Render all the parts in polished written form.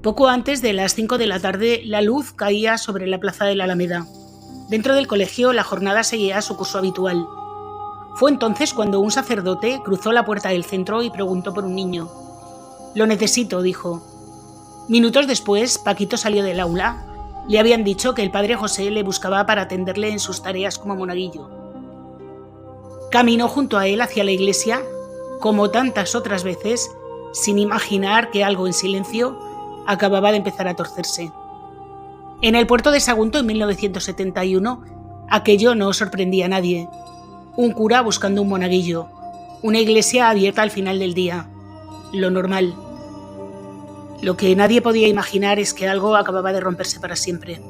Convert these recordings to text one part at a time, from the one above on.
Poco antes de las 5 de la tarde, la luz caía sobre la plaza de la Alameda. Dentro del colegio, la jornada seguía su curso habitual. Fue entonces cuando un sacerdote cruzó la puerta del centro y preguntó por un niño. «Lo necesito», dijo. Minutos después, Paquito salió del aula. Le habían dicho que el padre José le buscaba para atenderle en sus tareas como monaguillo. Caminó junto a él hacia la iglesia, como tantas otras veces, sin imaginar que algo en silencio acababa de empezar a torcerse. En el puerto de Sagunto, en 1971, aquello no sorprendía a nadie. Un cura buscando un monaguillo, una iglesia abierta al final del día. Lo normal. Lo que nadie podía imaginar es que algo acababa de romperse para siempre.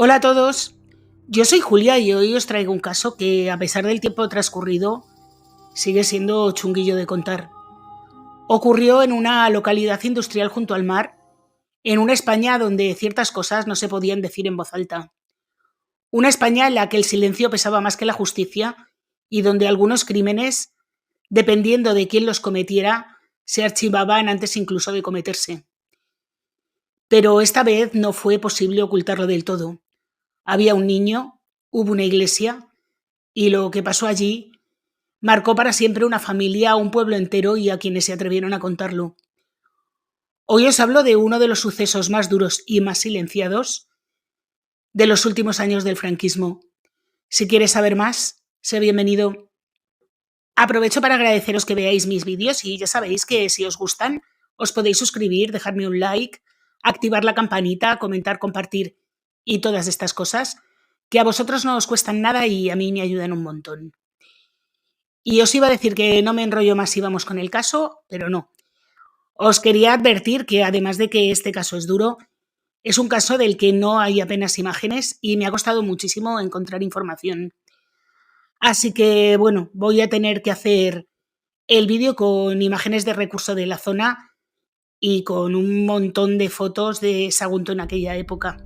Hola a todos, yo soy Julia y hoy os traigo un caso que, a pesar del tiempo transcurrido, sigue siendo chunguillo de contar. Ocurrió en una localidad industrial junto al mar, en una España donde ciertas cosas no se podían decir en voz alta. Una España en la que el silencio pesaba más que la justicia y donde algunos crímenes, dependiendo de quién los cometiera, se archivaban antes incluso de cometerse. Pero esta vez no fue posible ocultarlo del todo. Había un niño, hubo una iglesia, y lo que pasó allí marcó para siempre una familia, un pueblo entero y a quienes se atrevieron a contarlo. Hoy os hablo de uno de los sucesos más duros y más silenciados de los últimos años del franquismo. Si quieres saber más, sé bienvenido. Aprovecho para agradeceros que veáis mis vídeos y ya sabéis que si os gustan, os podéis suscribir, dejarme un like, activar la campanita, comentar, compartir y todas estas cosas, que a vosotros no os cuestan nada y a mí me ayudan un montón. Y os iba a decir que no me enrollo más si vamos con el caso, pero no. Os quería advertir que además de que este caso es duro, es un caso del que no hay apenas imágenes y me ha costado muchísimo encontrar información. Así que, bueno, voy a tener que hacer el vídeo con imágenes de recurso de la zona y con un montón de fotos de Sagunto en aquella época.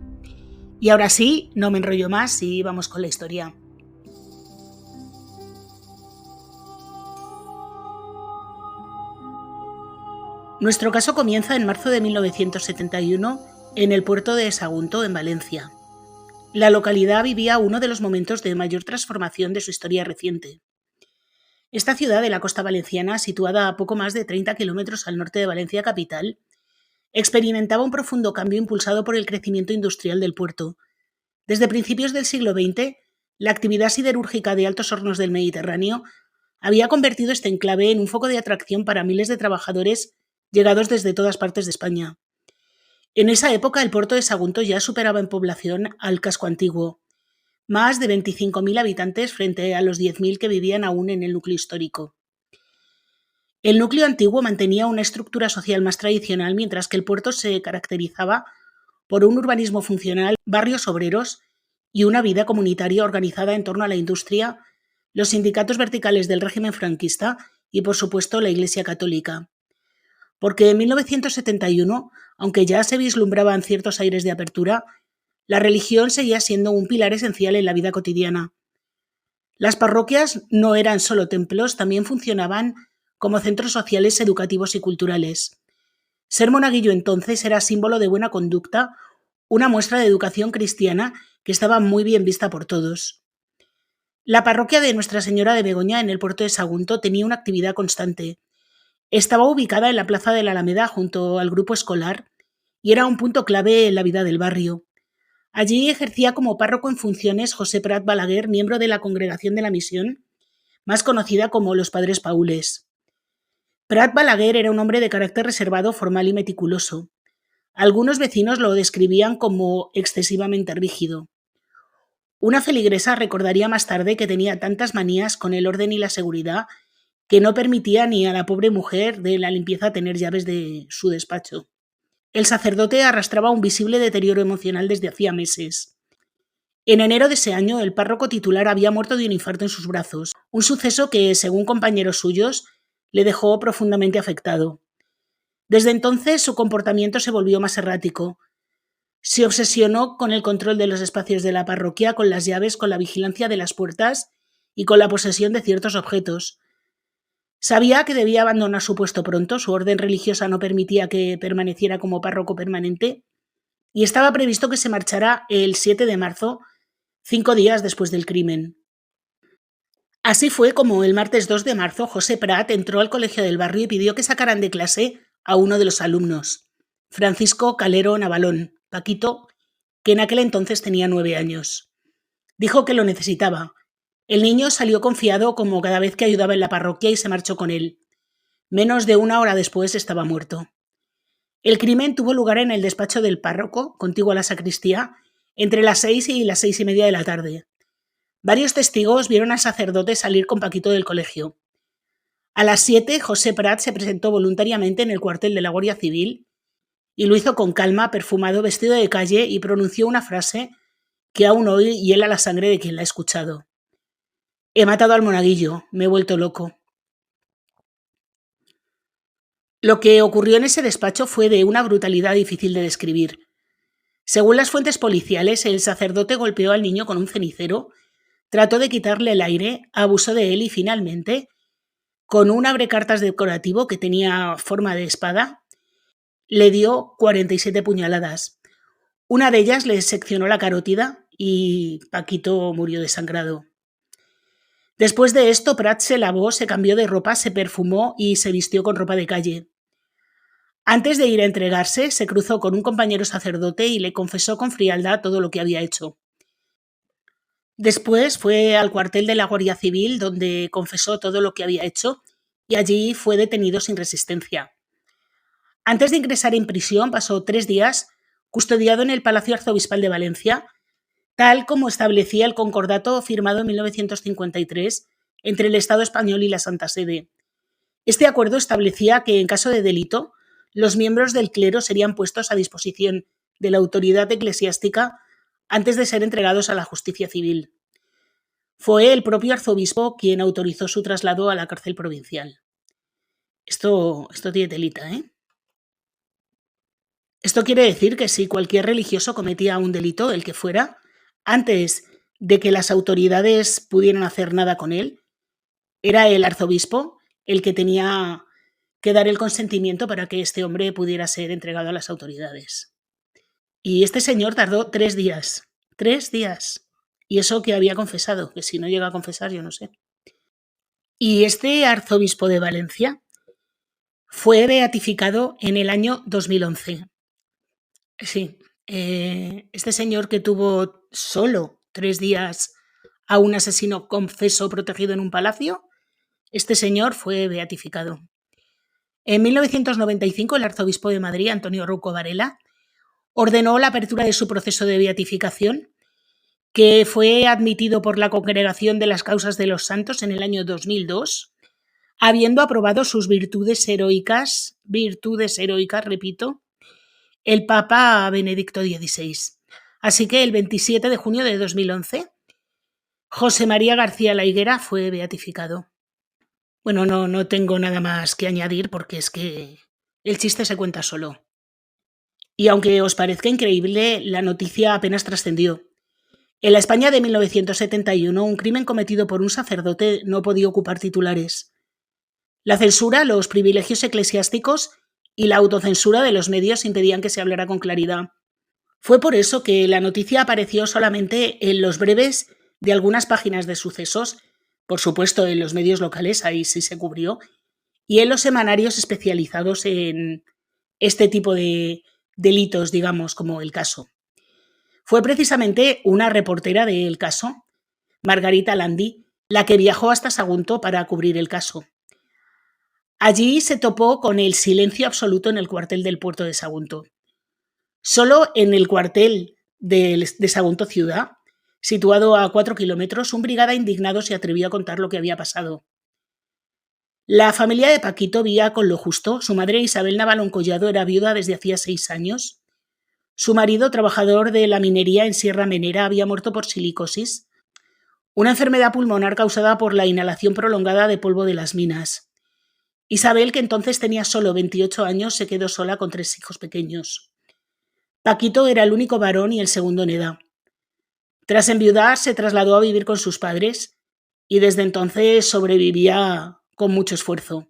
Y ahora sí, no me enrollo más y vamos con la historia. Nuestro caso comienza en marzo de 1971 en el puerto de Sagunto, en Valencia. La localidad vivía uno de los momentos de mayor transformación de su historia reciente. Esta ciudad de la costa valenciana, situada a poco más de 30 kilómetros al norte de Valencia capital, experimentaba un profundo cambio impulsado por el crecimiento industrial del puerto. Desde principios del siglo XX, la actividad siderúrgica de Altos Hornos del Mediterráneo había convertido este enclave en un foco de atracción para miles de trabajadores llegados desde todas partes de España. En esa época, el puerto de Sagunto ya superaba en población al casco antiguo, más de 25.000 habitantes frente a los 10.000 que vivían aún en el núcleo histórico. El núcleo antiguo mantenía una estructura social más tradicional, mientras que el puerto se caracterizaba por un urbanismo funcional, barrios obreros y una vida comunitaria organizada en torno a la industria, los sindicatos verticales del régimen franquista y, por supuesto, la Iglesia católica. Porque en 1971, aunque ya se vislumbraban ciertos aires de apertura, la religión seguía siendo un pilar esencial en la vida cotidiana. Las parroquias no eran solo templos, también funcionaban como centros sociales, educativos y culturales. Ser monaguillo entonces era símbolo de buena conducta, una muestra de educación cristiana que estaba muy bien vista por todos. La parroquia de Nuestra Señora de Begoña en el puerto de Sagunto tenía una actividad constante. Estaba ubicada en la plaza de la Alameda junto al grupo escolar y era un punto clave en la vida del barrio. Allí ejercía como párroco en funciones José Prat Balaguer, miembro de la Congregación de la Misión, más conocida como los Padres Paules. Prat Balaguer era un hombre de carácter reservado, formal y meticuloso. Algunos vecinos lo describían como excesivamente rígido. Una feligresa recordaría más tarde que tenía tantas manías con el orden y la seguridad que no permitía ni a la pobre mujer de la limpieza tener llaves de su despacho. El sacerdote arrastraba un visible deterioro emocional desde hacía meses. En enero de ese año, el párroco titular había muerto de un infarto en sus brazos, un suceso que, según compañeros suyos, le dejó profundamente afectado. Desde entonces, su comportamiento se volvió más errático. Se obsesionó con el control de los espacios de la parroquia, con las llaves, con la vigilancia de las puertas y con la posesión de ciertos objetos. Sabía que debía abandonar su puesto pronto, su orden religiosa no permitía que permaneciera como párroco permanente, y estaba previsto que se marchara el 7 de marzo, 5 días después del crimen. Así fue como el martes 2 de marzo José Prat entró al colegio del barrio y pidió que sacaran de clase a uno de los alumnos, Francisco Calero Navalón, Paquito, que en aquel entonces tenía 9 años. Dijo que lo necesitaba. El niño salió confiado como cada vez que ayudaba en la parroquia y se marchó con él. Menos de 1 hora después estaba muerto. El crimen tuvo lugar en el despacho del párroco, contiguo a la sacristía, entre las 6 y las 6:30 de la tarde. Varios testigos vieron al sacerdote salir con Paquito del colegio. A las 7, José Prat se presentó voluntariamente en el cuartel de la Guardia Civil y lo hizo con calma, perfumado, vestido de calle, y pronunció una frase que aún hoy hiela la sangre de quien la ha escuchado. He matado al monaguillo, me he vuelto loco. Lo que ocurrió en ese despacho fue de una brutalidad difícil de describir. Según las fuentes policiales, el sacerdote golpeó al niño con un cenicero, trató de quitarle el aire, abusó de él y finalmente, con un abrecartas decorativo que tenía forma de espada, le dio 47 puñaladas. Una de ellas le seccionó la carótida y Paquito murió desangrado. Después de esto, Prat se lavó, se cambió de ropa, se perfumó y se vistió con ropa de calle. Antes de ir a entregarse, se cruzó con un compañero sacerdote y le confesó con frialdad todo lo que había hecho. Después fue al cuartel de la Guardia Civil, donde confesó todo lo que había hecho, y allí fue detenido sin resistencia. Antes de ingresar en prisión, pasó 3 días custodiado en el Palacio Arzobispal de Valencia, tal como establecía el concordato firmado en 1953 entre el Estado español y la Santa Sede. Este acuerdo establecía que, en caso de delito, los miembros del clero serían puestos a disposición de la autoridad eclesiástica antes de ser entregados a la justicia civil. Fue el propio arzobispo quien autorizó su traslado a la cárcel provincial. Esto tiene telita, ¿eh? Esto quiere decir que si cualquier religioso cometía un delito, el que fuera, antes de que las autoridades pudieran hacer nada con él, era el arzobispo el que tenía que dar el consentimiento para que este hombre pudiera ser entregado a las autoridades. Y este señor tardó 3 días. 3 días. Y eso que había confesado, que si no llega a confesar, yo no sé. Y este arzobispo de Valencia fue beatificado en el año 2011. Sí, este señor que tuvo solo 3 días a un asesino confeso protegido en un palacio, este señor fue beatificado. En 1995, el arzobispo de Madrid, Antonio Rouco Varela, ordenó la apertura de su proceso de beatificación, que fue admitido por la Congregación de las Causas de los Santos en el año 2002, habiendo aprobado sus virtudes heroicas, repito, el Papa Benedicto XVI. Así que el 27 de junio de 2011, José María García La Higuera fue beatificado. Bueno, no tengo nada más que añadir porque es que el chiste se cuenta solo. Y aunque os parezca increíble, la noticia apenas trascendió. En la España de 1971, un crimen cometido por un sacerdote no podía ocupar titulares. La censura, los privilegios eclesiásticos y la autocensura de los medios impedían que se hablara con claridad. Fue por eso que la noticia apareció solamente en los breves de algunas páginas de sucesos, por supuesto en los medios locales, ahí sí se cubrió, y en los semanarios especializados en este tipo de delitos, digamos, como El Caso. Fue precisamente una reportera de El Caso, Margarita Landi, la que viajó hasta Sagunto para cubrir el caso. Allí se topó con el silencio absoluto en el cuartel del puerto de Sagunto. Solo en el cuartel de Sagunto ciudad, situado a 4 kilómetros, un brigada indignado se atrevió a contar lo que había pasado. La familia de Paquito vivía con lo justo. Su madre, Isabel Navalón Collado, era viuda desde hacía 6 años. Su marido, trabajador de la minería en Sierra Menera, había muerto por silicosis, una enfermedad pulmonar causada por la inhalación prolongada de polvo de las minas. Isabel, que entonces tenía solo 28 años, se quedó sola con 3 hijos pequeños. Paquito era el único varón y el segundo en edad. Tras enviudar, se trasladó a vivir con sus padres y desde entonces sobrevivía con mucho esfuerzo.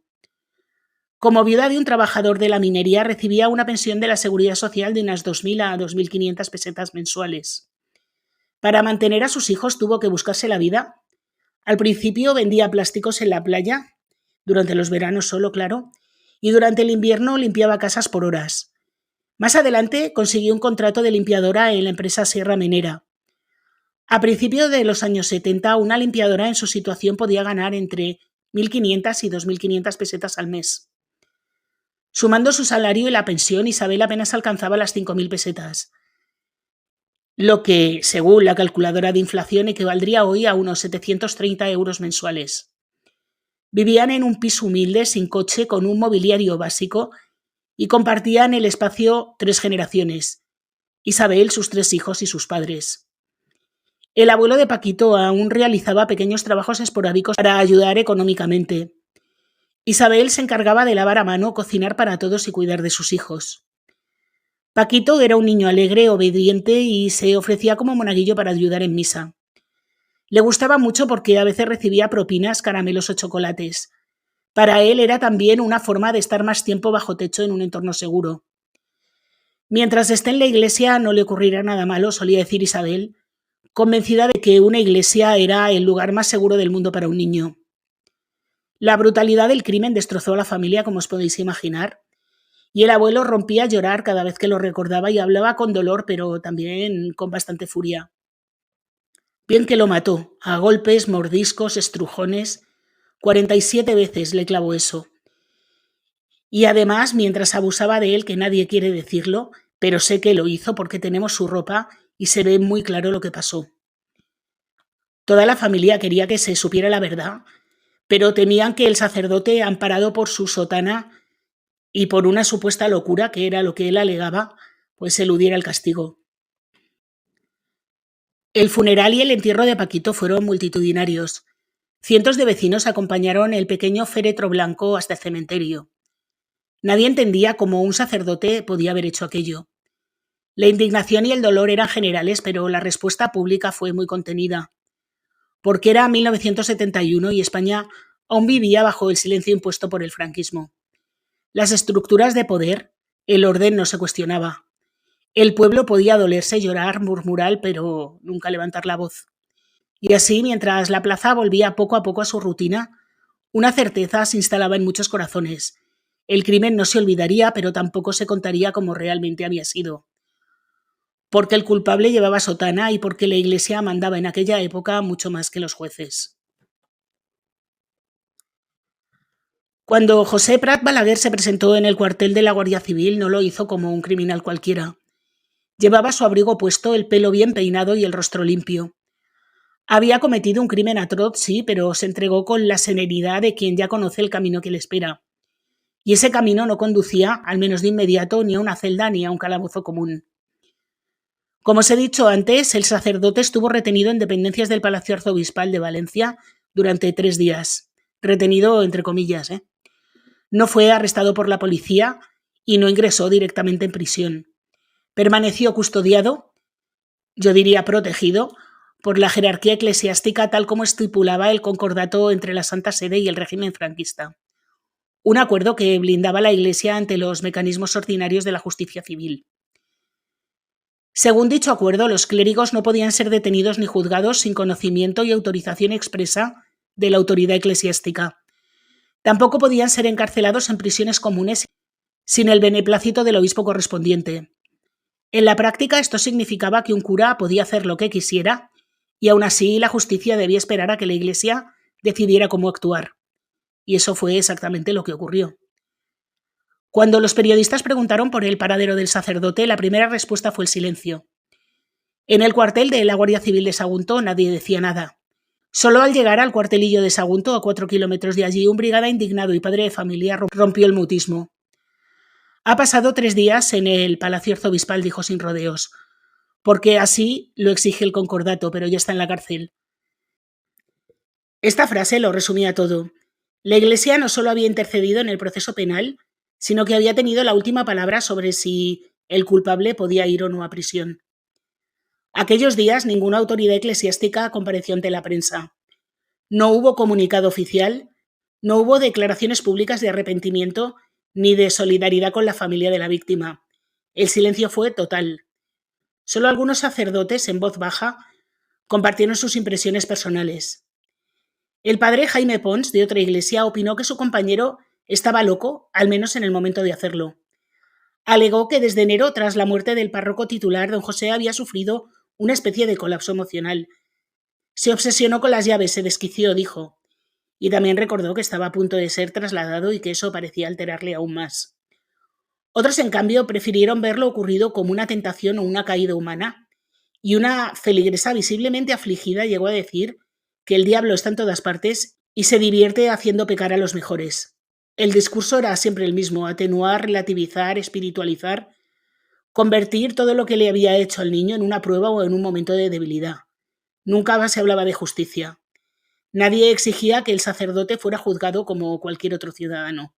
Como viuda de un trabajador de la minería, recibía una pensión de la Seguridad Social de unas 2.000 a 2.500 pesetas mensuales. Para mantener a sus hijos tuvo que buscarse la vida. Al principio vendía plásticos en la playa, durante los veranos solo, claro, y durante el invierno limpiaba casas por horas. Más adelante consiguió un contrato de limpiadora en la empresa Sierra Menera. A principios de los años 70, una limpiadora en su situación podía ganar entre 1.500 y 2.500 pesetas al mes. Sumando su salario y la pensión, Isabel apenas alcanzaba las 5.000 pesetas, lo que, según la calculadora de inflación, equivaldría hoy a unos 730 euros mensuales. Vivían en un piso humilde, sin coche, con un mobiliario básico y compartían el espacio 3 generaciones: Isabel, sus 3 hijos y sus padres. El abuelo de Paquito aún realizaba pequeños trabajos esporádicos para ayudar económicamente. Isabel se encargaba de lavar a mano, cocinar para todos y cuidar de sus hijos. Paquito era un niño alegre, obediente y se ofrecía como monaguillo para ayudar en misa. Le gustaba mucho porque a veces recibía propinas, caramelos o chocolates. Para él era también una forma de estar más tiempo bajo techo en un entorno seguro. Mientras esté en la iglesia no le ocurrirá nada malo, solía decir Isabel, convencida de que una iglesia era el lugar más seguro del mundo para un niño. La brutalidad del crimen destrozó a la familia, como os podéis imaginar, y el abuelo rompía a llorar cada vez que lo recordaba y hablaba con dolor, pero también con bastante furia. Bien que lo mató, a golpes, mordiscos, estrujones. 47 veces le clavó eso. Y además, mientras abusaba de él, que nadie quiere decirlo, pero sé que lo hizo porque tenemos su ropa y se ve muy claro lo que pasó. Toda la familia quería que se supiera la verdad, pero temían que el sacerdote, amparado por su sotana y por una supuesta locura, que era lo que él alegaba, pues eludiera el castigo. El funeral y el entierro de Paquito fueron multitudinarios. Cientos de vecinos acompañaron el pequeño féretro blanco hasta el cementerio. Nadie entendía cómo un sacerdote podía haber hecho aquello. La indignación y el dolor eran generales, pero la respuesta pública fue muy contenida. Porque era 1971 y España aún vivía bajo el silencio impuesto por el franquismo. Las estructuras de poder, el orden no se cuestionaba. El pueblo podía dolerse, llorar, murmurar, pero nunca levantar la voz. Y así, mientras la plaza volvía poco a poco a su rutina, una certeza se instalaba en muchos corazones. El crimen no se olvidaría, pero tampoco se contaría como realmente había sido. Porque el culpable llevaba sotana y porque la Iglesia mandaba en aquella época mucho más que los jueces. Cuando José Prat Balaguer se presentó en el cuartel de la Guardia Civil, no lo hizo como un criminal cualquiera. Llevaba su abrigo puesto, el pelo bien peinado y el rostro limpio. Había cometido un crimen atroz, sí, pero se entregó con la serenidad de quien ya conoce el camino que le espera. Y ese camino no conducía, al menos de inmediato, ni a una celda ni a un calabozo común. Como os he dicho antes, el sacerdote estuvo retenido en dependencias del Palacio Arzobispal de Valencia durante 3 días. Retenido entre comillas, ¿eh? No fue arrestado por la policía y no ingresó directamente en prisión. Permaneció custodiado, yo diría protegido, por la jerarquía eclesiástica tal como estipulaba el concordato entre la Santa Sede y el régimen franquista. Un acuerdo que blindaba a la Iglesia ante los mecanismos ordinarios de la justicia civil. Según dicho acuerdo, los clérigos no podían ser detenidos ni juzgados sin conocimiento y autorización expresa de la autoridad eclesiástica. Tampoco podían ser encarcelados en prisiones comunes sin el beneplácito del obispo correspondiente. En la práctica, esto significaba que un cura podía hacer lo que quisiera y aún así la justicia debía esperar a que la Iglesia decidiera cómo actuar. Y eso fue exactamente lo que ocurrió. Cuando los periodistas preguntaron por el paradero del sacerdote, la primera respuesta fue el silencio. En el cuartel de la Guardia Civil de Sagunto nadie decía nada. Solo al llegar al cuartelillo de Sagunto, a 4 kilómetros de allí, un brigada indignado y padre de familia rompió el mutismo. Ha pasado 3 días en el Palacio Arzobispal, dijo sin rodeos, porque así lo exige el concordato, pero ya está en la cárcel. Esta frase lo resumía todo. La Iglesia no solo había intercedido en el proceso penal, sino que había tenido la última palabra sobre si El culpable podía ir o no a prisión. Aquellos días ninguna autoridad eclesiástica compareció ante la prensa. No hubo comunicado oficial, no hubo declaraciones públicas de arrepentimiento ni de solidaridad con la familia de la víctima. El silencio fue total. Solo algunos sacerdotes, en voz baja, compartieron sus impresiones personales. El padre Jaime Pons, de otra iglesia, opinó que su compañero estaba loco, al menos en el momento de hacerlo. Alegó que desde enero, tras la muerte del párroco titular, don José había sufrido una especie de colapso emocional. Se obsesionó con las llaves, se desquició, dijo, y también recordó que estaba a punto de ser trasladado y que eso parecía alterarle aún más. Otros, en cambio, prefirieron ver lo ocurrido como una tentación o una caída humana, y una feligresa visiblemente afligida llegó a decir que el diablo está en todas partes y se divierte haciendo pecar a los mejores. El discurso era siempre el mismo: atenuar, relativizar, espiritualizar, convertir todo lo que le había hecho al niño en una prueba o en un momento de debilidad. Nunca se hablaba de justicia. Nadie exigía que el sacerdote fuera juzgado como cualquier otro ciudadano.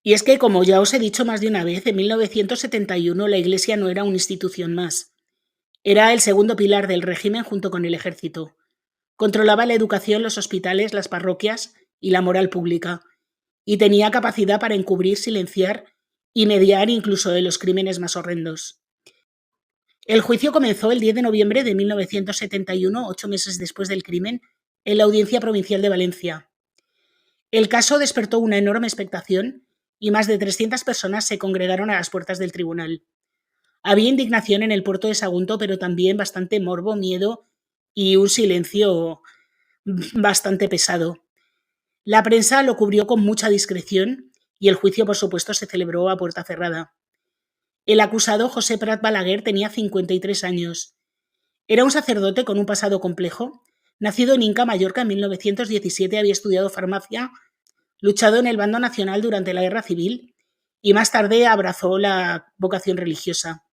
Y es que, como ya os he dicho más de una vez, en 1971 la Iglesia no era una institución más. Era el segundo pilar del régimen junto con el ejército. Controlaba la educación, los hospitales, las parroquias y la moral pública, y tenía capacidad para encubrir, silenciar y mediar incluso en los crímenes más horrendos. El juicio comenzó el 10 de noviembre de 1971, 8 meses después del crimen, en la Audiencia Provincial de Valencia. El caso despertó una enorme expectación y más de 300 personas se congregaron a las puertas del tribunal. Había indignación en el puerto de Sagunto, pero también bastante morbo, miedo y un silencio bastante pesado. La prensa lo cubrió con mucha discreción y el juicio, por supuesto, se celebró a puerta cerrada. El acusado, José Prat Balaguer, tenía 53 años. Era un sacerdote con un pasado complejo. Nacido en Inca, Mallorca, en 1917, había estudiado farmacia, luchado en el bando nacional durante la Guerra Civil y más tarde abrazó la vocación religiosa.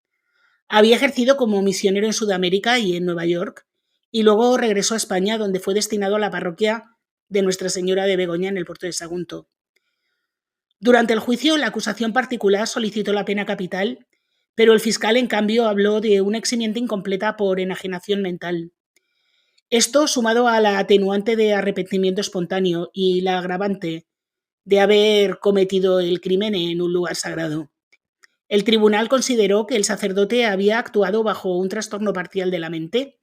Había ejercido como misionero en Sudamérica y en Nueva York, y luego regresó a España, donde fue destinado a la parroquia de Nuestra Señora de Begoña en el puerto de Sagunto. Durante el juicio, la acusación particular solicitó la pena capital, pero el fiscal, en cambio, habló de una eximiente incompleta por enajenación mental. Esto, sumado a la atenuante de arrepentimiento espontáneo y la agravante de haber cometido el crimen en un lugar sagrado. El tribunal consideró que el sacerdote había actuado bajo un trastorno parcial de la mente,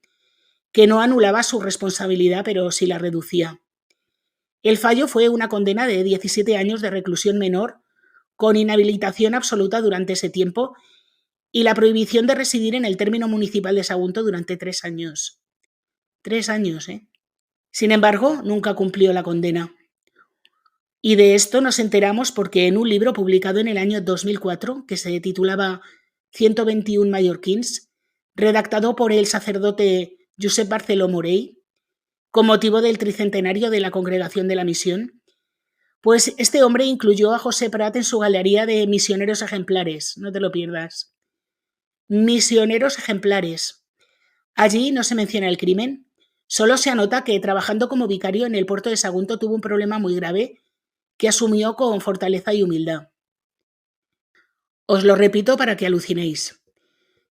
que no anulaba su responsabilidad, pero sí la reducía. El fallo fue una condena de 17 años de reclusión menor, con inhabilitación absoluta durante ese tiempo y la prohibición de residir en el término municipal de Sagunto durante 3 años. 3 años, ¿eh? Sin embargo, nunca cumplió la condena. Y de esto nos enteramos porque en un libro publicado en el año 2004, que se titulaba 121 mallorquins, redactado por el sacerdote Josep Barceló Morell, con motivo del tricentenario de la Congregación de la Misión, pues este hombre incluyó a José Prat en su galería de misioneros ejemplares, no te lo pierdas. Misioneros ejemplares. Allí no se menciona el crimen, solo se anota que trabajando como vicario en el puerto de Sagunto tuvo un problema muy grave que asumió con fortaleza y humildad. Os lo repito para que alucinéis.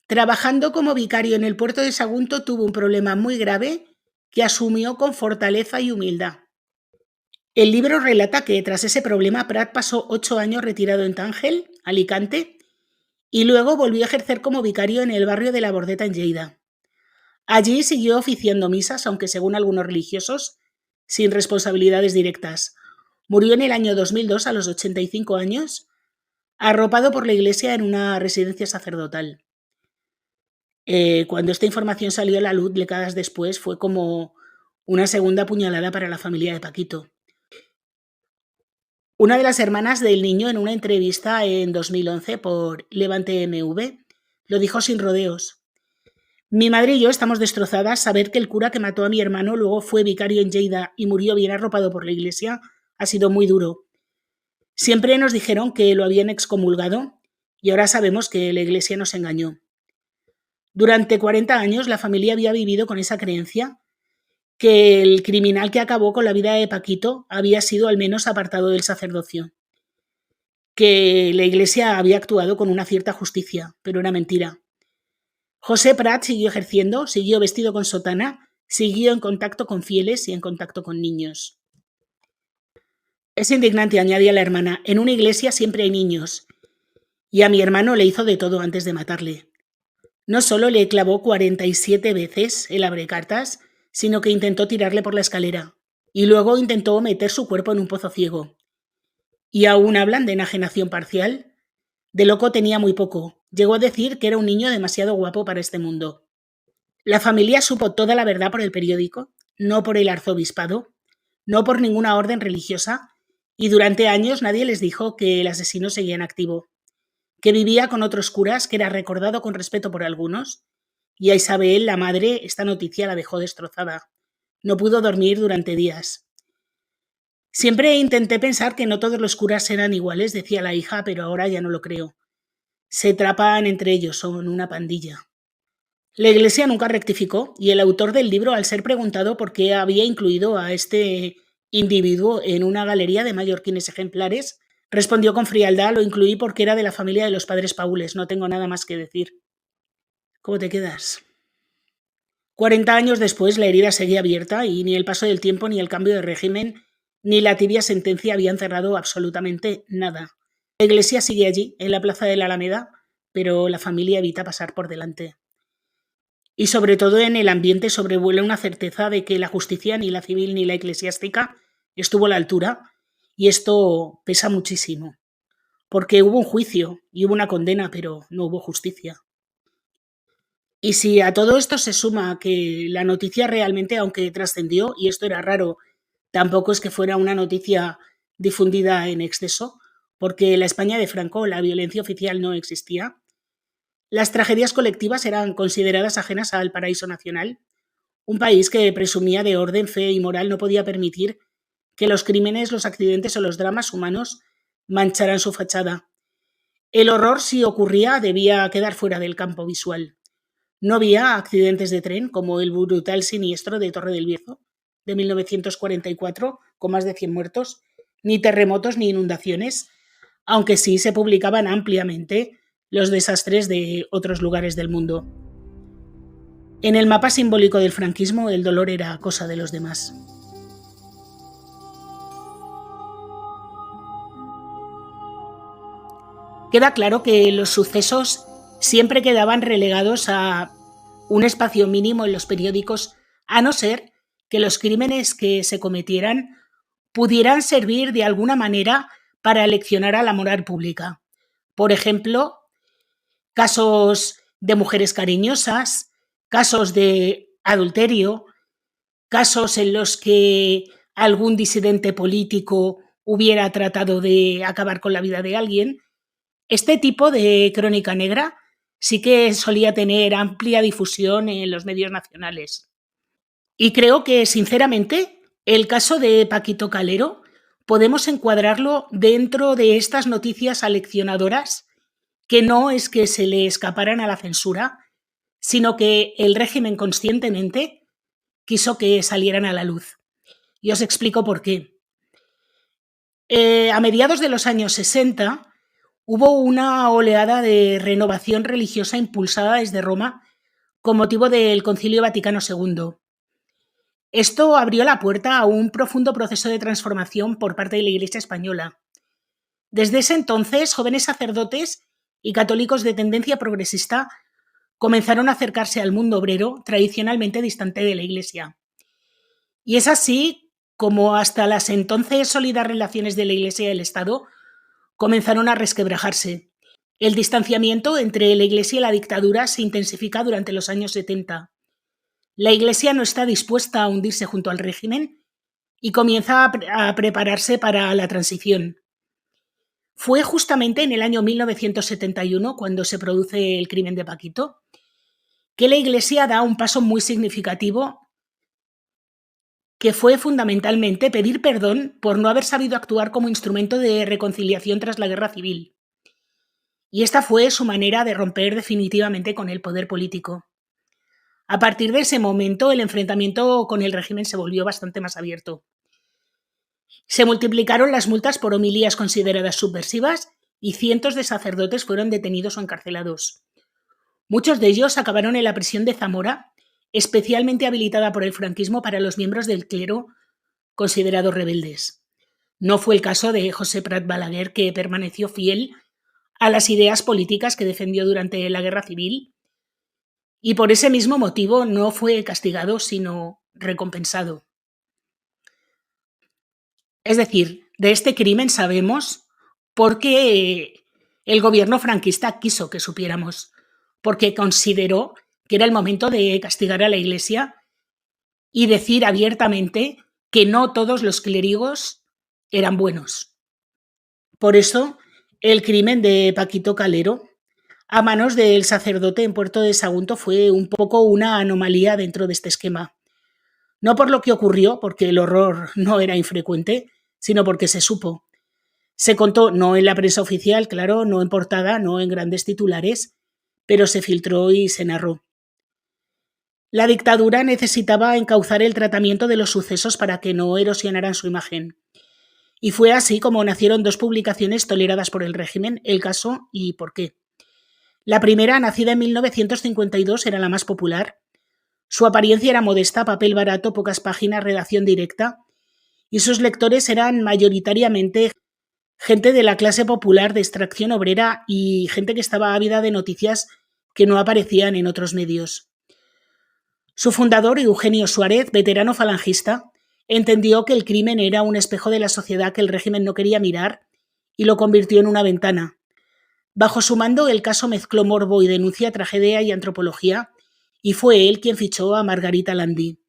Trabajando como vicario en el puerto de Sagunto tuvo un problema muy grave que asumió con fortaleza y humildad. El libro relata que tras ese problema Prat pasó 8 años retirado en Tángel, Alicante, y luego volvió a ejercer como vicario en el barrio de la Bordeta en Lleida. Allí siguió oficiando misas, aunque según algunos religiosos, sin responsabilidades directas. Murió en el año 2002 a los 85 años, arropado por la Iglesia en una residencia sacerdotal. Cuando esta información salió a la luz décadas después, fue como una segunda puñalada para la familia de Paquito. Una de las hermanas del niño, en una entrevista en 2011 por Levante MV, lo dijo sin rodeos. Mi madre y yo estamos destrozadas. Saber que el cura que mató a mi hermano luego fue vicario en Lleida y murió bien arropado por la Iglesia ha sido muy duro. Siempre nos dijeron que lo habían excomulgado y ahora sabemos que la Iglesia nos engañó. Durante 40 años la familia había vivido con esa creencia que el criminal que acabó con la vida de Paquito había sido al menos apartado del sacerdocio. que la Iglesia había actuado con una cierta justicia, pero era mentira. José Prat siguió ejerciendo, siguió vestido con sotana, siguió en contacto con fieles y en contacto con niños. Es indignante, añadía la hermana, en una iglesia siempre hay niños. Y a mi hermano le hizo de todo antes de matarle. No solo le clavó 47 veces el abrecartas, sino que intentó tirarle por la escalera. Y luego intentó meter su cuerpo en un pozo ciego. Y aún hablan de enajenación parcial. De loco tenía muy poco. Llegó a decir que era un niño demasiado guapo para este mundo. La familia supo toda la verdad por el periódico, no por el arzobispado, no por ninguna orden religiosa, y durante años nadie les dijo que el asesino seguía en activo, que vivía con otros curas, que era recordado con respeto por algunos, y a Isabel, la madre, esta noticia la dejó destrozada. No pudo dormir durante días. Siempre intenté pensar que no todos los curas eran iguales, decía la hija, pero ahora ya no lo creo. Se trapan entre ellos, son una pandilla. La Iglesia nunca rectificó y el autor del libro, al ser preguntado por qué había incluido a este individuo en una galería de mallorquines ejemplares, respondió con frialdad: lo incluí porque era de la familia de los padres Paules, no tengo nada más que decir. ¿Cómo te quedas? 40 años después la herida seguía abierta y ni el paso del tiempo, ni el cambio de régimen, ni la tibia sentencia habían cerrado absolutamente nada. La Iglesia sigue allí, en la plaza de la Alameda, pero la familia evita pasar por delante. Y sobre todo en el ambiente sobrevuela una certeza de que la justicia, ni la civil ni la eclesiástica, estuvo a la altura, y esto pesa muchísimo, porque hubo un juicio y hubo una condena, pero no hubo justicia. Y si a todo esto se suma que la noticia realmente, aunque trascendió, y esto era raro, tampoco es que fuera una noticia difundida en exceso, porque en la España de Franco la violencia oficial no existía. Las tragedias colectivas eran consideradas ajenas al paraíso nacional. Un país que presumía de orden, fe y moral no podía permitir que los crímenes, los accidentes o los dramas humanos mancharan su fachada. El horror, si ocurría, debía quedar fuera del campo visual. No había accidentes de tren como el brutal siniestro de Torre del Bierzo de 1944, con más de 100 muertos, ni terremotos ni inundaciones, aunque sí se publicaban ampliamente los desastres de otros lugares del mundo. En el mapa simbólico del franquismo, el dolor era cosa de los demás. Queda claro que los sucesos siempre quedaban relegados a un espacio mínimo en los periódicos, a no ser que los crímenes que se cometieran pudieran servir de alguna manera para leccionar a la moral pública. Por ejemplo, casos de mujeres cariñosas, casos de adulterio, casos en los que algún disidente político hubiera tratado de acabar con la vida de alguien. Este tipo de crónica negra sí que solía tener amplia difusión en los medios nacionales. Y creo que, sinceramente, el caso de Paquito Calero podemos encuadrarlo dentro de estas noticias aleccionadoras que no es que se le escaparan a la censura, sino que el régimen conscientemente quiso que salieran a la luz. Y os explico por qué. A mediados de los años 60 hubo una oleada de renovación religiosa impulsada desde Roma con motivo del Concilio Vaticano II. Esto abrió la puerta a un profundo proceso de transformación por parte de la Iglesia española. Desde ese entonces, jóvenes sacerdotes y católicos de tendencia progresista comenzaron a acercarse al mundo obrero, tradicionalmente distante de la Iglesia. Y es así como hasta las entonces sólidas relaciones de la Iglesia y el Estado comenzaron a resquebrajarse. El distanciamiento entre la Iglesia y la dictadura se intensifica durante los años 70. La Iglesia no está dispuesta a hundirse junto al régimen y comienza a prepararse para la transición. Fue justamente en el año 1971, cuando se produce el crimen de Paquito, que la Iglesia da un paso muy significativo, que fue fundamentalmente pedir perdón por no haber sabido actuar como instrumento de reconciliación tras la guerra civil. Y esta fue su manera de romper definitivamente con el poder político. A partir de ese momento, el enfrentamiento con el régimen se volvió bastante más abierto. Se multiplicaron las multas por homilías consideradas subversivas y cientos de sacerdotes fueron detenidos o encarcelados. Muchos de ellos acabaron en la prisión de Zamora, especialmente habilitada por el franquismo para los miembros del clero considerados rebeldes. No fue el caso de José Prat Balaguer, que permaneció fiel a las ideas políticas que defendió durante la Guerra Civil y por ese mismo motivo no fue castigado, sino recompensado. Es decir, de este crimen sabemos porque el gobierno franquista quiso que supiéramos, porque consideró que era el momento de castigar a la Iglesia y decir abiertamente que no todos los clérigos eran buenos. Por eso, el crimen de Paquito Calero a manos del sacerdote en Puerto de Sagunto fue un poco una anomalía dentro de este esquema. No por lo que ocurrió, porque el horror no era infrecuente, sino porque se supo. Se contó no en la prensa oficial, claro, no en portada, no en grandes titulares, pero se filtró y se narró. La dictadura necesitaba encauzar el tratamiento de los sucesos para que no erosionaran su imagen. Y fue así como nacieron dos publicaciones toleradas por el régimen, El Caso y ¿Por qué? La primera, nacida en 1952, era la más popular. Su apariencia era modesta, papel barato, pocas páginas, redacción directa, y sus lectores eran mayoritariamente gente de la clase popular de extracción obrera y gente que estaba ávida de noticias que no aparecían en otros medios. Su fundador, Eugenio Suárez, veterano falangista, entendió que el crimen era un espejo de la sociedad que el régimen no quería mirar y lo convirtió en una ventana. Bajo su mando, el caso mezcló morbo y denuncia, tragedia y antropología, y fue él quien fichó a Margarita Landi.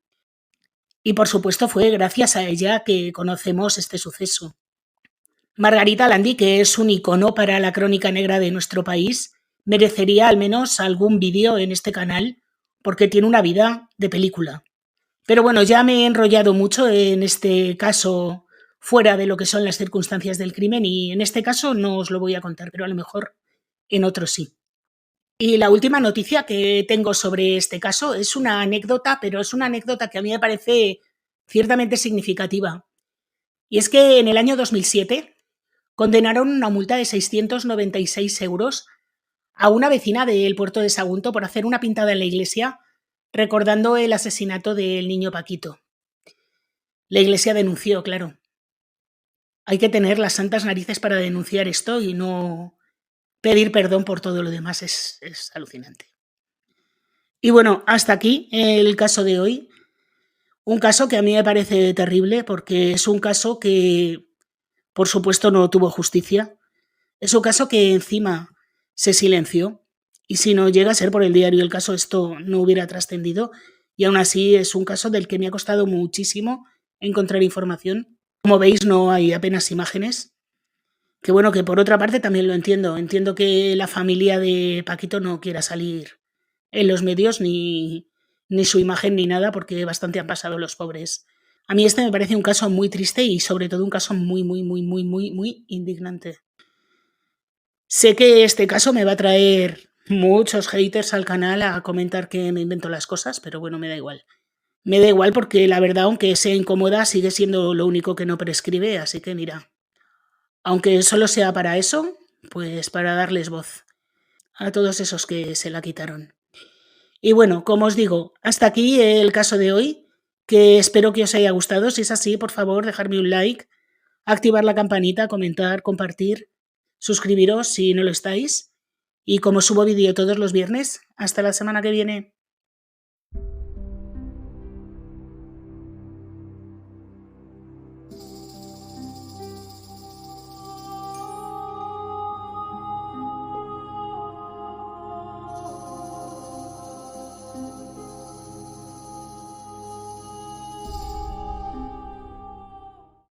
Y por supuesto fue gracias a ella que conocemos este suceso. Margarita Landi, que es un icono para la crónica negra de nuestro país, merecería al menos algún vídeo en este canal, porque tiene una vida de película. Pero bueno, ya me he enrollado mucho en este caso fuera de lo que son las circunstancias del crimen y en este caso no os lo voy a contar, pero a lo mejor en otro sí. Y la última noticia que tengo sobre este caso es una anécdota, pero es una anécdota que a mí me parece ciertamente significativa. Y es que en el año 2007 condenaron una multa de 696 euros a una vecina del puerto de Sagunto por hacer una pintada en la iglesia recordando el asesinato del niño Paquito. La iglesia denunció, claro. Hay que tener las santas narices para denunciar esto y no pedir perdón por todo lo demás. Es alucinante. Y bueno, hasta aquí el caso de hoy. Un caso que a mí me parece terrible porque es un caso que, por supuesto, no tuvo justicia. Es un caso que encima se silenció y si no llega a ser por el diario El Caso esto no hubiera trascendido y aún así es un caso del que me ha costado muchísimo encontrar información. Como veis no hay apenas imágenes, que bueno, que por otra parte también lo entiendo. Entiendo que la familia de Paquito no quiera salir en los medios ni su imagen ni nada porque bastante han pasado los pobres. A mí este me parece un caso muy triste y sobre todo un caso muy indignante. Sé que este caso me va a traer muchos haters al canal a comentar que me invento las cosas, pero bueno, me da igual. Me da igual porque la verdad, aunque sea incómoda, sigue siendo lo único que no prescribe, así que mira, aunque solo sea para eso, pues para darles voz a todos esos que se la quitaron. Y bueno, como os digo, hasta aquí el caso de hoy, que espero que os haya gustado. Si es así, por favor, dejadme un like, activar la campanita, comentar, compartir, suscribiros si no lo estáis. Y como subo vídeo todos los viernes, hasta la semana que viene.